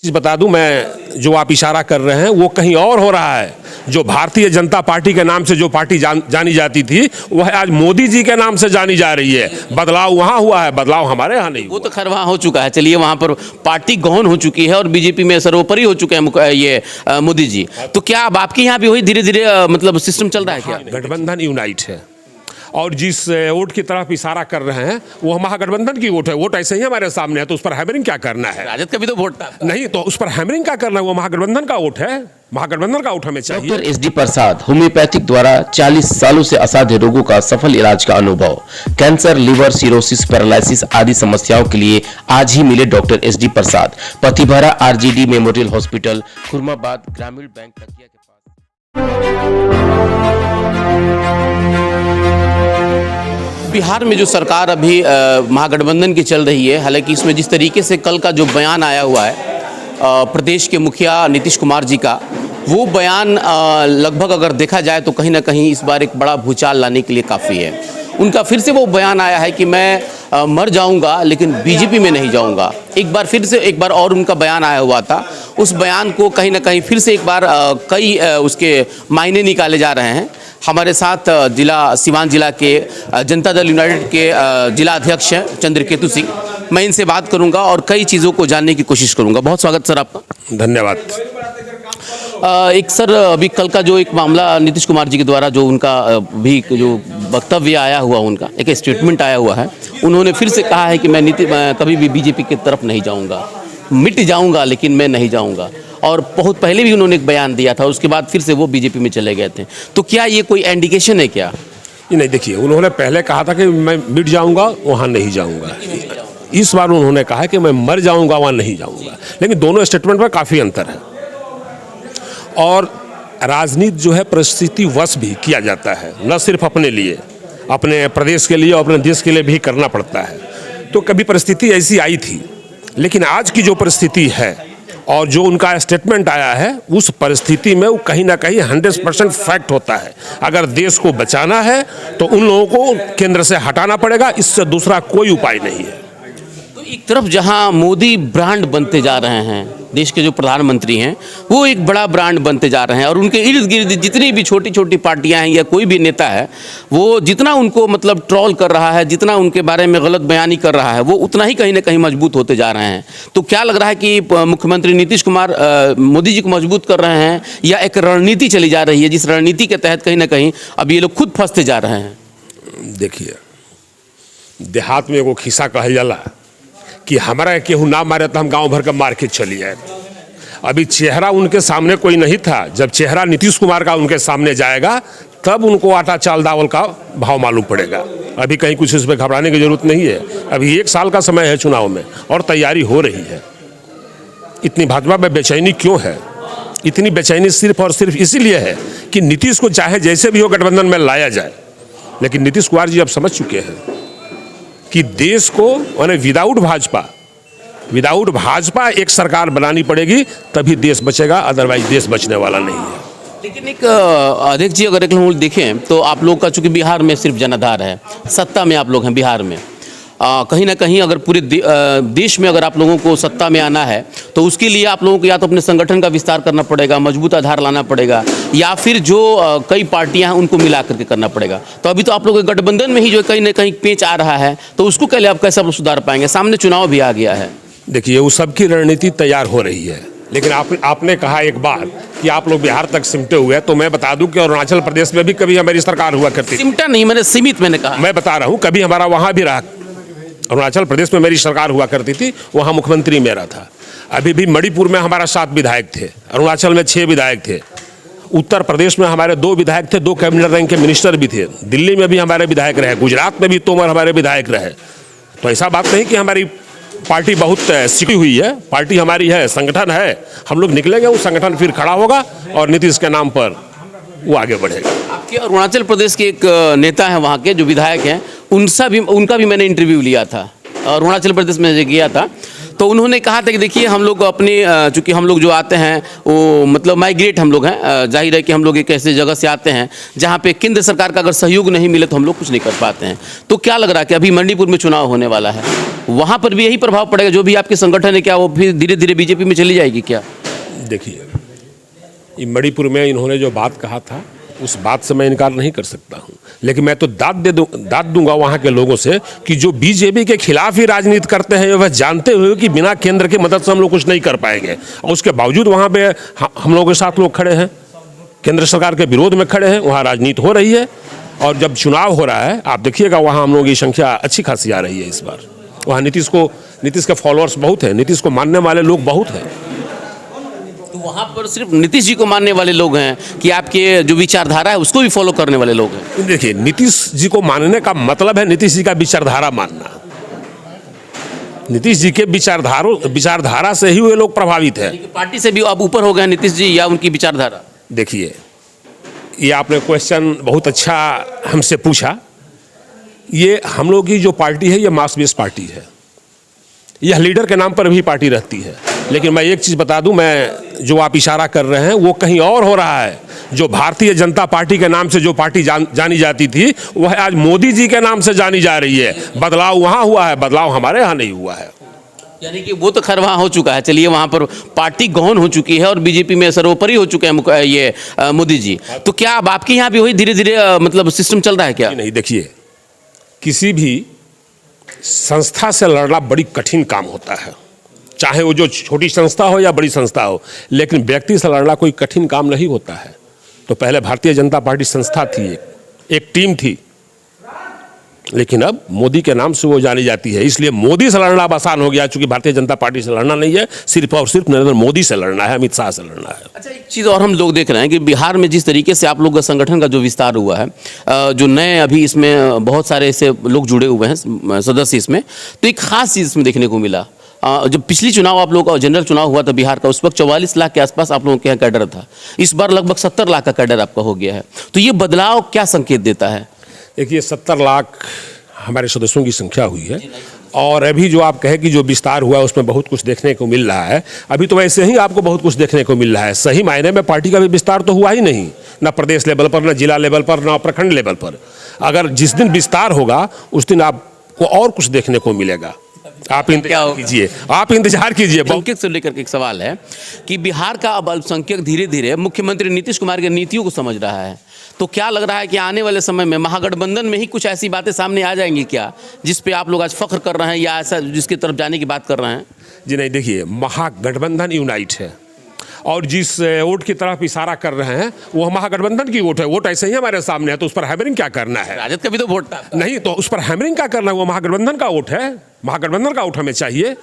चीज बता दूं, मैं जो आप इशारा कर रहे हैं वो कहीं और हो रहा है। जो भारतीय जनता पार्टी के नाम से जो पार्टी जानी जाती थी वह आज मोदी जी के नाम से जानी जा रही है। बदलाव वहां हुआ है, बदलाव हमारे यहाँ नहीं हुआ। वो तो खैर वहाँ हो चुका है। चलिए, वहाँ पर पार्टी गौन हो चुकी है और बीजेपी में सर्वोपरि हो चुके हैं ये मोदी जी। तो क्या अब आपके यहाँ भी वही धीरे धीरे मतलब सिस्टम चल रहा है क्या? गठबंधन यूनाइट है और जिस वोट की तरफ इशारा कर रहे हैं वो महागठबंधन की वोट है। वोट ऐसे ही हमारे सामने है तो उस पर हैमरिंग क्या करना है? राजद का भी तो वोट था। नहीं तो उस पर हैमरिंग क्या करना है? वो महागठबंधन का वोट है, महागठबंधन का वोट हमें चाहिए। डॉक्टर एस डी प्रसाद, होम्योपैथिक द्वारा 40 सालों से असाध्य रोगों का सफल इलाज का अनुभव। कैंसर, लिवर, सिरोसिस, पैरालिसिस आदि समस्याओं के लिए आज ही मिले डॉक्टर एस डी प्रसाद। पतिभरा आरजीडी मेमोरियल हॉस्पिटल, खुरमाबाद, ग्रामीण बैंक तकिया के पास। बिहार में जो सरकार अभी महागठबंधन की चल रही है, हालांकि इसमें जिस तरीके से कल का जो बयान आया हुआ है प्रदेश के मुखिया नीतीश कुमार जी का, वो बयान लगभग अगर देखा जाए तो कहीं ना कहीं इस बार एक बड़ा भूचाल लाने के लिए काफ़ी है। उनका फिर से वो बयान आया है कि मैं मर जाऊंगा लेकिन बीजेपी में नहीं जाऊंगा। एक बार और उनका बयान आया हुआ था। उस बयान को कहीं ना कहीं फिर से एक बार कई उसके मायने निकाले जा रहे हैं। हमारे साथ सिवान जिला के जनता दल यूनाइटेड के जिला अध्यक्ष हैं चंद्रकेतु सिंह। मैं इनसे बात करूंगा और कई चीज़ों को जानने की कोशिश करूंगा। बहुत स्वागत सर आपका। धन्यवाद। एक सर, अभी कल का जो एक मामला नीतीश कुमार जी के द्वारा जो उनका भी जो वक्तव्य आया हुआ, उनका एक स्टेटमेंट आया हुआ है, उन्होंने फिर से कहा है कि मैं कभी भी बीजेपी की तरफ नहीं जाऊंगा, मिट जाऊंगा लेकिन मैं नहीं जाऊंगा। और बहुत पहले भी उन्होंने एक बयान दिया था, उसके बाद फिर से वो बीजेपी में चले गए थे। तो क्या ये कोई इंडिकेशन है क्या? नहीं, देखिए, उन्होंने पहले कहा था कि मैं मिट जाऊंगा, वहाँ नहीं जाऊंगा। इस बार उन्होंने कहा कि मैं मर जाऊंगा, वहाँ नहीं जाऊंगा। लेकिन दोनों स्टेटमेंट में काफ़ी अंतर है और राजनीति जो है परिस्थिति वश भी किया जाता है, न सिर्फ अपने लिए, अपने प्रदेश के लिए और अपने देश के लिए भी करना पड़ता है। तो कभी परिस्थिति ऐसी आई थी, लेकिन आज की जो परिस्थिति है और जो उनका स्टेटमेंट आया है, उस परिस्थिति में वो कहीं ना कहीं 100% फैक्ट होता है। अगर देश को बचाना है तो उन लोगों को केंद्र से हटाना पड़ेगा, इससे दूसरा कोई उपाय नहीं है। तो एक तरफ जहां मोदी ब्रांड बनते जा रहे हैं, देश के जो प्रधानमंत्री हैं वो एक बड़ा ब्रांड बनते जा रहे हैं और उनके इर्द गिर्द जितनी भी छोटी छोटी पार्टियां हैं या कोई भी नेता है, वो जितना उनको मतलब ट्रोल कर रहा है, जितना उनके बारे में गलत बयानी कर रहा है, वो उतना ही कहीं ना कहीं मजबूत होते जा रहे हैं। तो क्या लग रहा है कि मुख्यमंत्री नीतीश कुमार मोदी जी को मजबूत कर रहे हैं या एक रणनीति चली जा रही है जिस रणनीति के तहत कहीं ना कहीं अब ये लोग खुद फंसते जा रहे हैं? देखिए, देहात में एगो खिस्सा कहल जाला कि हमारा केहू ना मारे तो हम गांव भर का मार के चली जाए। अभी चेहरा उनके सामने कोई नहीं था, जब चेहरा नीतीश कुमार का उनके सामने जाएगा तब उनको आटा चाल दावल का भाव मालूम पड़ेगा। अभी कहीं कुछ इस पर घबराने की जरूरत नहीं है। अभी 1 साल का समय है चुनाव में और तैयारी हो रही है। इतनी भाजपा में बेचैनी क्यों है? इतनी बेचैनी सिर्फ और सिर्फ इसीलिए है कि नीतीश को चाहे जैसे भी हो गठबंधन में लाया जाए, लेकिन नीतीश कुमार जी अब समझ चुके हैं कि देश को यानी विदाउट भाजपा एक सरकार बनानी पड़ेगी, तभी देश बचेगा, अदरवाइज देश बचने वाला नहीं है। लेकिन एक अध्यक्ष जी, अगर एक लोग देखें तो आप लोग का चूंकि बिहार में सिर्फ जनाधार है, सत्ता में आप लोग हैं बिहार में, कहीं ना कहीं अगर पूरे देश में अगर आप लोगों को सत्ता में आना है तो उसके लिए आप लोगों को या तो अपने संगठन का विस्तार करना पड़ेगा, मजबूत आधार लाना पड़ेगा, या फिर जो कई पार्टियां हैं उनको मिला करके करना पड़ेगा। तो अभी तो आप लोगों के गठबंधन में ही जो कहीं ना कहीं पेंच आ रहा है, तो उसको कैसे आप सुधार पाएंगे? सामने चुनाव भी आ गया है। देखिए, वो सबकी रणनीति तैयार हो रही है, लेकिन आपने कहा एक बात कि आप लोग बिहार तक सिमटे हुए हैं, तो मैं बता दूं कि अरुणाचल प्रदेश में भी कभी हमारी सरकार हुआ करती थी। सिमटा नहीं, मैंने सीमित मैंने कहा। मैं बता रहा हूं, कभी हमारा वहां भी रहा। अरुणाचल प्रदेश में मेरी सरकार हुआ करती थी, वहां मुख्यमंत्री मेरा था। अभी भी मणिपुर में हमारा 7 विधायक थे, अरुणाचल में 6 विधायक थे, उत्तर प्रदेश में हमारे 2 विधायक थे, 2 कैबिनेट रैंक के मिनिस्टर भी थे, दिल्ली में भी हमारे विधायक रहे, गुजरात में भी तोमर हमारे विधायक रहे। तो ऐसा बात नहीं कि हमारी पार्टी बहुत सिकी हुई है। पार्टी हमारी है, संगठन है, हम लोग निकलेंगे, वो संगठन फिर खड़ा होगा और नीतीश के नाम पर वो आगे बढ़ेगा। आपके अरुणाचल प्रदेश के एक नेता हैं, वहाँ के जो विधायक हैं, उनका भी मैंने इंटरव्यू लिया था, अरुणाचल प्रदेश में गया था। तो उन्होंने कहा था कि देखिए, हम लोग अपने चूँकि हम लोग जो आते हैं वो मतलब माइग्रेट हम लोग हैं, जाहिर है कि हम लोग एक ऐसे जगह से आते हैं जहाँ पे केंद्र सरकार का अगर सहयोग नहीं मिले तो हम लोग कुछ नहीं कर पाते हैं। तो क्या लग रहा है कि अभी मणिपुर में चुनाव होने वाला है? वहाँ पर भी यही प्रभाव पड़ेगा, जो भी आपके संगठन है क्या वो फिर धीरे धीरे बीजेपी में चली जाएगी क्या? देखिए, ये मणिपुर में इन्होंने जो बात कहा था उस बात से मैं इनकार नहीं कर सकता हूँ, लेकिन मैं तो दाद दूंगा वहाँ के लोगों से कि जो बीजेपी के खिलाफ ही राजनीति करते हैं वह जानते हुए कि बिना केंद्र की मदद से हम लोग कुछ नहीं कर पाएंगे, और उसके बावजूद वहाँ पे हम लोगों के साथ लोग खड़े हैं, केंद्र सरकार के विरोध में खड़े हैं, वहाँ राजनीति हो रही है। और जब चुनाव हो रहा है आप देखिएगा वहाँ हम लोगों की संख्या अच्छी खासी आ रही है इस बार। वहाँ नीतीश के फॉलोअर्स बहुत हैं, नीतीश को मानने वाले लोग बहुत हैं। तो वहाँ पर सिर्फ नीतीश जी को मानने वाले लोग हैं कि आपके जो विचारधारा है उसको भी फॉलो करने वाले लोग हैं? देखिए, नीतीश जी को मानने का मतलब है नीतीश जी का विचारधारा मानना। नीतीश जी के विचारधारा से ही वे लोग प्रभावित है। पार्टी से भी अब ऊपर हो गए नीतीश जी या उनकी विचारधारा? देखिए, ये आपने क्वेश्चन बहुत अच्छा हमसे पूछा। ये हम लोग की जो पार्टी है ये मास बेस पार्टी है, यह लीडर के नाम पर भी पार्टी रहती है। लेकिन मैं एक चीज़ बता दूं, मैं जो आप इशारा कर रहे हैं वो कहीं और हो रहा है। जो भारतीय जनता पार्टी के नाम से जो पार्टी जानी जाती थी वह आज मोदी जी के नाम से जानी जा रही है। बदलाव वहाँ हुआ है, बदलाव हमारे यहाँ नहीं हुआ है। यानी कि वो तो खैर वहाँ हो चुका है, चलिए वहाँ पर पार्टी गौन हो चुकी है और बीजेपी में सर्वोपरि हो चुके हैं ये मोदी जी। तो क्या अब आपके यहाँ भी वही धीरे धीरे मतलब सिस्टम चल रहा है क्या? नहीं, देखिए, किसी भी संस्था से लड़ना बड़ी कठिन काम होता है, चाहे वो जो छोटी संस्था हो या बड़ी संस्था हो, लेकिन व्यक्ति से लड़ना कोई कठिन काम नहीं होता है। तो पहले भारतीय जनता पार्टी संस्था थी, एक टीम थी, लेकिन अब मोदी के नाम से वो जानी जाती है। इसलिए मोदी से लड़ना अब आसान हो गया, चूंकि भारतीय जनता पार्टी से लड़ना नहीं है, सिर्फ और सिर्फ नरेंद्र मोदी से लड़ना है, अमित शाह से लड़ना है। अच्छा, एक चीज़ और हम लोग देख रहे हैं कि बिहार में जिस तरीके से आप लोग का संगठन का जो विस्तार हुआ है, जो नए अभी इसमें बहुत सारे ऐसे लोग जुड़े हुए हैं सदस्य इसमें, तो एक खास चीज़ इसमें देखने को मिला। जब पिछली चुनाव आप लोगों का जनरल चुनाव हुआ था बिहार का, उस वक्त 44 लाख के आसपास आप लोगों के यहाँ कैडर था। इस बार लगभग 70 लाख का कैडर आपका हो गया है। तो ये बदलाव क्या संकेत देता है? देखिए, 70 लाख हमारे सदस्यों की संख्या हुई है, और अभी जो आप कहे कि जो विस्तार हुआ है उसमें बहुत कुछ देखने को मिल रहा है। अभी तो वैसे ही आपको बहुत कुछ देखने को मिल रहा है। सही मायने में पार्टी का भी विस्तार तो हुआ ही नहीं, ना प्रदेश लेवल पर, ना जिला लेवल पर, ना प्रखंड लेवल पर। अगर जिस दिन विस्तार होगा उस दिन आपको और कुछ देखने को मिलेगा। आप इंतजार कीजिए, आप इंतजार कीजिए। अल्पसंख्यक से लेकर के एक सवाल है कि बिहार का अब अल्पसंख्यक धीरे धीरे मुख्यमंत्री नीतीश कुमार की नीतियों को समझ रहा है। तो क्या लग रहा है कि आने वाले समय में महागठबंधन में ही कुछ ऐसी बातें सामने आ जाएंगी क्या, जिस पे आप लोग आज फख्र कर रहे हैं या ऐसा जिसकी तरफ जाने की बात कर रहे हैं? जी नहीं, देखिए, महागठबंधन यूनाइट है, और जिस वोट की तरफ इशारा कर रहे हैं वो महागठबंधन की वोट है। वोट ऐसे ही हमारे सामने है, तो उस पर हैमरिंग क्या करना है? राजद का भी तो वोट था। नहीं, तो उस पर हैमरिंग क्या करना है? वो महागठबंधन का वोट है, महागठबंधन का वोट हमें चाहिए।